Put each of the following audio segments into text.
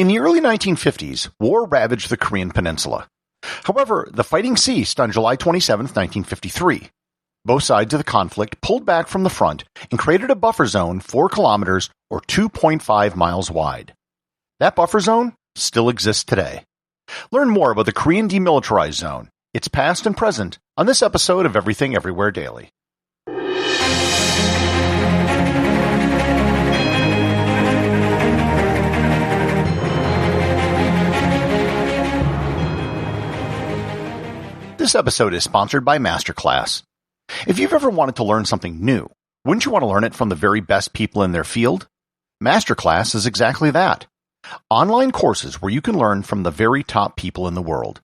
In the early 1950s, war ravaged the Korean peninsula. However, the fighting ceased on July 27, 1953. Both sides of the conflict pulled back from the front and created a buffer zone 4 kilometers or 2.5 miles wide. That buffer zone still exists today. Learn more about the Korean Demilitarized Zone, its past and present, on this episode of Everything Everywhere Daily. This episode is sponsored by Masterclass. If you've ever wanted to learn something new, wouldn't you want to learn it from the very best people in their field? Masterclass is exactly that. Online courses where you can learn from the very top people in the world.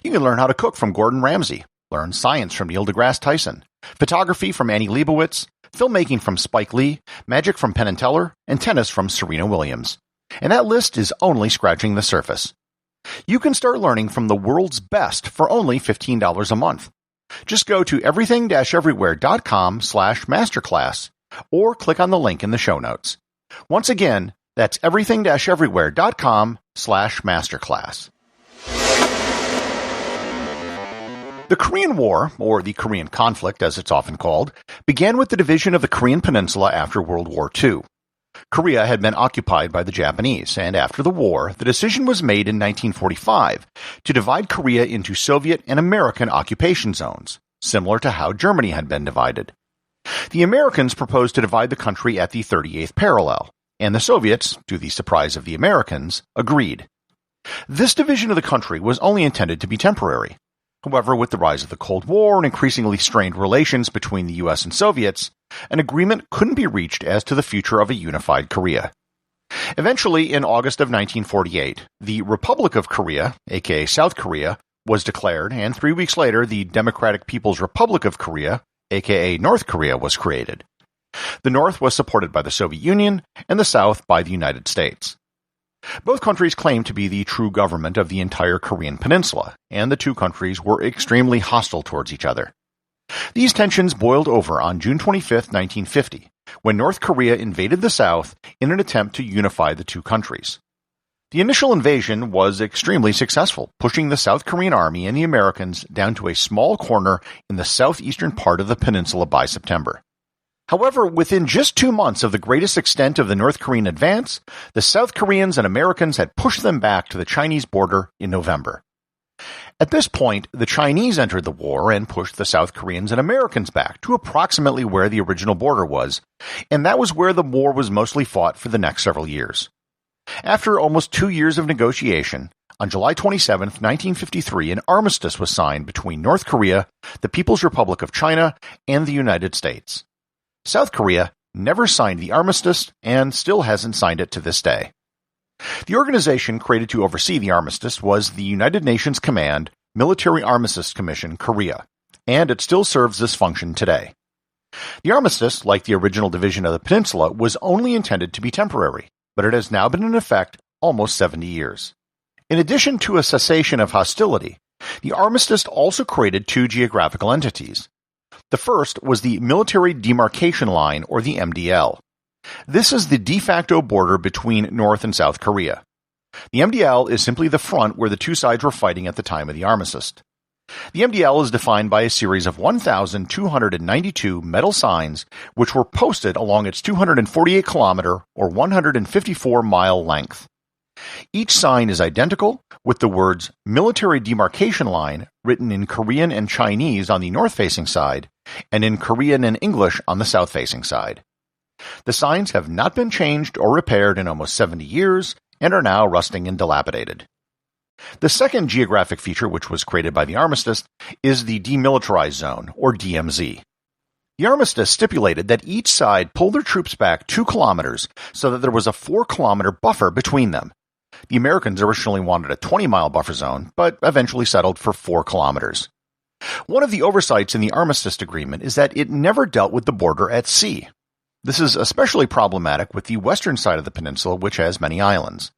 You can learn how to cook from Gordon Ramsay, learn science from Neil deGrasse Tyson, photography from Annie Leibovitz, filmmaking from Spike Lee, magic from Penn & Teller, and tennis from Serena Williams. And that list is only scratching the surface. You can start learning from the world's best for only $15 a month. Just go to everything-everywhere.com/masterclass or click on the link in the show notes. Once again, that's everything-everywhere.com/masterclass. The Korean War, or the Korean conflict as it's often called, began with the division of the Korean peninsula after World War II. Korea had been occupied by the Japanese, and after the war, the decision was made in 1945 to divide Korea into Soviet and American occupation zones, similar to how Germany had been divided. The Americans proposed to divide the country at the 38th parallel, and the Soviets, to the surprise of the Americans, agreed. This division of the country was only intended to be temporary. However, with the rise of the Cold War and increasingly strained relations between the US and Soviets, an agreement couldn't be reached as to the future of a unified Korea. Eventually, in August of 1948, the Republic of Korea, aka South Korea, was declared, and 3 weeks later, the Democratic People's Republic of Korea, aka North Korea, was created. The North was supported by the Soviet Union, and the South by the United States. Both countries claimed to be the true government of the entire Korean peninsula, and the two countries were extremely hostile towards each other. These tensions boiled over on June 25, 1950, when North Korea invaded the South in an attempt to unify the two countries. The initial invasion was extremely successful, pushing the South Korean army and the Americans down to a small corner in the southeastern part of the peninsula by September. However, within just 2 months of the greatest extent of the North Korean advance, the South Koreans and Americans had pushed them back to the Chinese border in November. At this point, the Chinese entered the war and pushed the South Koreans and Americans back to approximately where the original border was, and that was where the war was mostly fought for the next several years. After almost 2 years of negotiation, on July 27, 1953, an armistice was signed between North Korea, the People's Republic of China, and the United States. South Korea never signed the armistice and still hasn't signed it to this day. The organization created to oversee the armistice was the United Nations Command Military Armistice Commission Korea, and it still serves this function today. The armistice, like the original division of the peninsula, was only intended to be temporary, but it has now been in effect almost 70 years. In addition to a cessation of hostility, the armistice also created 2 geographical entities. The first was the Military Demarcation Line, or the MDL. This is the de facto border between North and South Korea. The MDL is simply the front where the two sides were fighting at the time of the armistice. The MDL is defined by a series of 1,292 metal signs which were posted along its 248-kilometer or 154-mile length. Each sign is identical, with the words Military Demarcation Line written in Korean and Chinese on the north-facing side, and in Korean and English on the south-facing side. The signs have not been changed or repaired in almost 70 years and are now rusting and dilapidated. The second geographic feature which was created by the armistice is the Demilitarized Zone, or DMZ. The armistice stipulated that each side pull their troops back 2 kilometers so that there was a 4-kilometer buffer between them. The Americans originally wanted a 20-mile buffer zone, but eventually settled for 4 kilometers. One of the oversights in the armistice agreement is that it never dealt with the border at sea. This is especially problematic with the western side of the peninsula, which has many islands.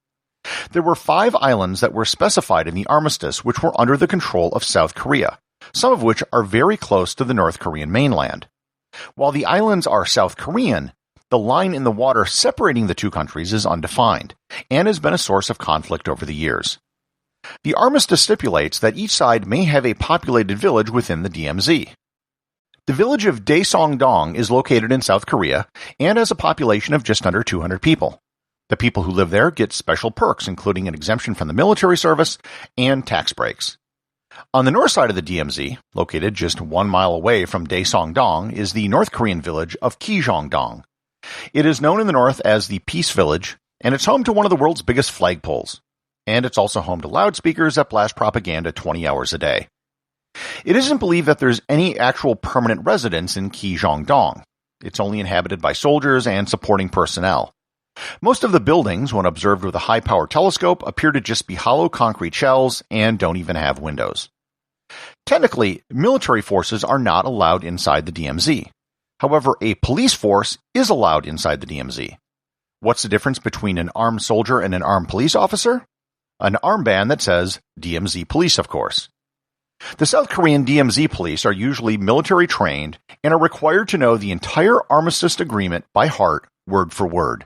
There were 5 islands that were specified in the armistice which were under the control of South Korea, some of which are very close to the North Korean mainland. While the islands are South Korean, the line in the water separating the two countries is undefined, and has been a source of conflict over the years. The armistice stipulates that each side may have a populated village within the DMZ. The village of Daesong-dong is located in South Korea and has a population of just under 200 people. The people who live there get special perks, including an exemption from the military service and tax breaks. On the north side of the DMZ, located just 1 mile away from Daesong-dong, is the North Korean village of Kijong-dong. It is known in the north as the Peace Village, and it's home to one of the world's biggest flagpoles. And it's also home to loudspeakers that blast propaganda 20 hours a day. It isn't believed that there's any actual permanent residence in Kijong-dong. It's only inhabited by soldiers and supporting personnel. Most of the buildings, when observed with a high-power telescope, appear to just be hollow concrete shells and don't even have windows. Technically, military forces are not allowed inside the DMZ. However, a police force is allowed inside the DMZ. What's the difference between an armed soldier and an armed police officer? An armband that says DMZ Police, of course. The South Korean DMZ police are usually military trained and are required to know the entire armistice agreement by heart, word for word.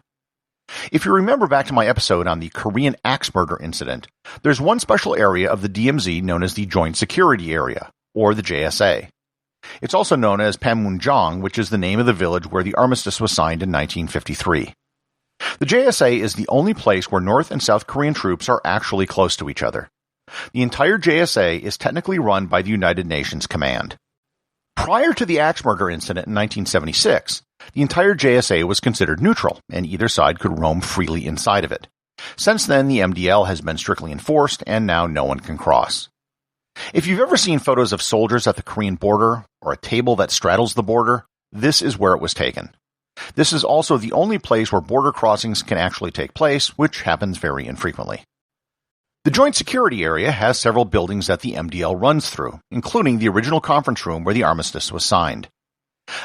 If you remember back to my episode on the Korean axe murder incident, there's one special area of the DMZ known as the Joint Security Area, or the JSA. It's also known as Panmunjom, which is the name of the village where the armistice was signed in 1953. The JSA is the only place where North and South Korean troops are actually close to each other. The entire JSA is technically run by the United Nations Command. Prior to the axe murder incident in 1976, the entire JSA was considered neutral, and either side could roam freely inside of it. Since then, the MDL has been strictly enforced, and now no one can cross. If you've ever seen photos of soldiers at the Korean border, or a table that straddles the border, this is where it was taken. This is also the only place where border crossings can actually take place, which happens very infrequently. The Joint Security Area has several buildings that the MDL runs through, including the original conference room where the armistice was signed.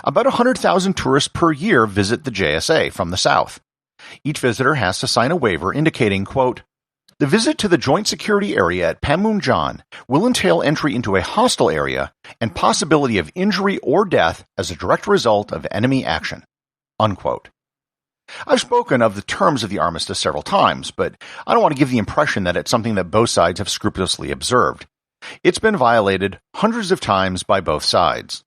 About 100,000 tourists per year visit the JSA from the south. Each visitor has to sign a waiver indicating, quote, "The visit to the Joint Security Area at Panmunjom will entail entry into a hostile area and possibility of injury or death as a direct result of enemy action." Unquote. I've spoken of the terms of the armistice several times, but I don't want to give the impression that it's something that both sides have scrupulously observed. It's been violated hundreds of times by both sides.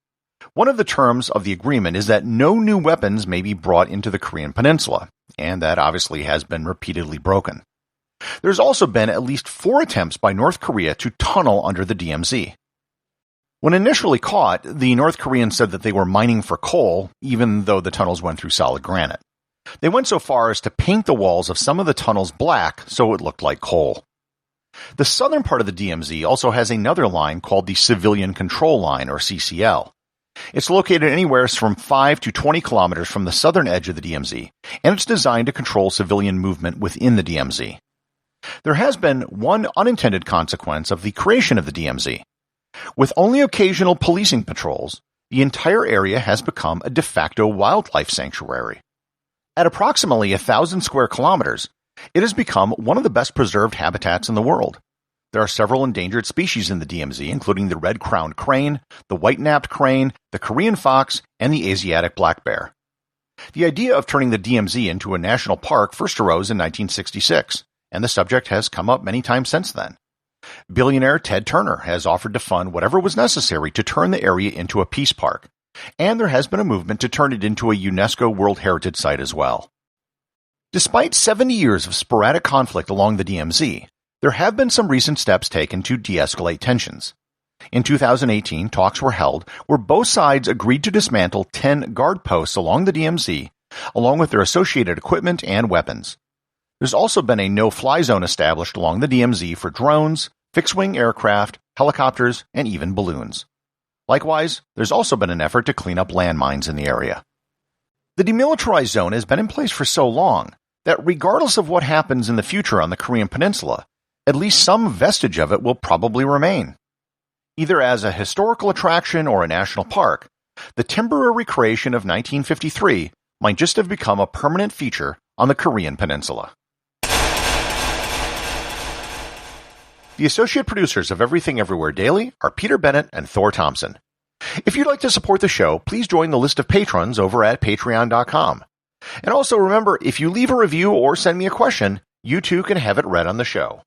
One of the terms of the agreement is that no new weapons may be brought into the Korean peninsula, and that obviously has been repeatedly broken. There's also been at least 4 attempts by North Korea to tunnel under the DMZ. When initially caught, the North Koreans said that they were mining for coal, even though the tunnels went through solid granite. They went so far as to paint the walls of some of the tunnels black so it looked like coal. The southern part of the DMZ also has another line called the Civilian Control Line, or CCL. It's located anywhere from 5 to 20 kilometers from the southern edge of the DMZ, and it's designed to control civilian movement within the DMZ. There has been one unintended consequence of the creation of the DMZ. With only occasional policing patrols, the entire area has become a de facto wildlife sanctuary. At approximately 1,000 square kilometers, it has become one of the best preserved habitats in the world. There are several endangered species in the DMZ, including the red-crowned crane, the white-napped crane, the Korean fox, and the Asiatic black bear. The idea of turning the DMZ into a national park first arose in 1966, and the subject has come up many times since then. Billionaire Ted Turner has offered to fund whatever was necessary to turn the area into a peace park, and there has been a movement to turn it into a UNESCO World Heritage Site as well. Despite 70 years of sporadic conflict along the DMZ, there have been some recent steps taken to de-escalate tensions. In 2018, talks were held where both sides agreed to dismantle 10 guard posts along the DMZ, along with their associated equipment and weapons. There's also been a no-fly zone established along the DMZ for drones, fixed-wing aircraft, helicopters, and even balloons. Likewise, there's also been an effort to clean up landmines in the area. The demilitarized zone has been in place for so long that regardless of what happens in the future on the Korean peninsula, at least some vestige of it will probably remain. Either as a historical attraction or a national park, the temporary creation of 1953 might just have become a permanent feature on the Korean peninsula. The associate producers of Everything Everywhere Daily are Peter Bennett and Thor Thomsen. If you'd like to support the show, please join the list of patrons over at patreon.com. And also remember, if you leave a review or send me a question, you too can have it read on the show.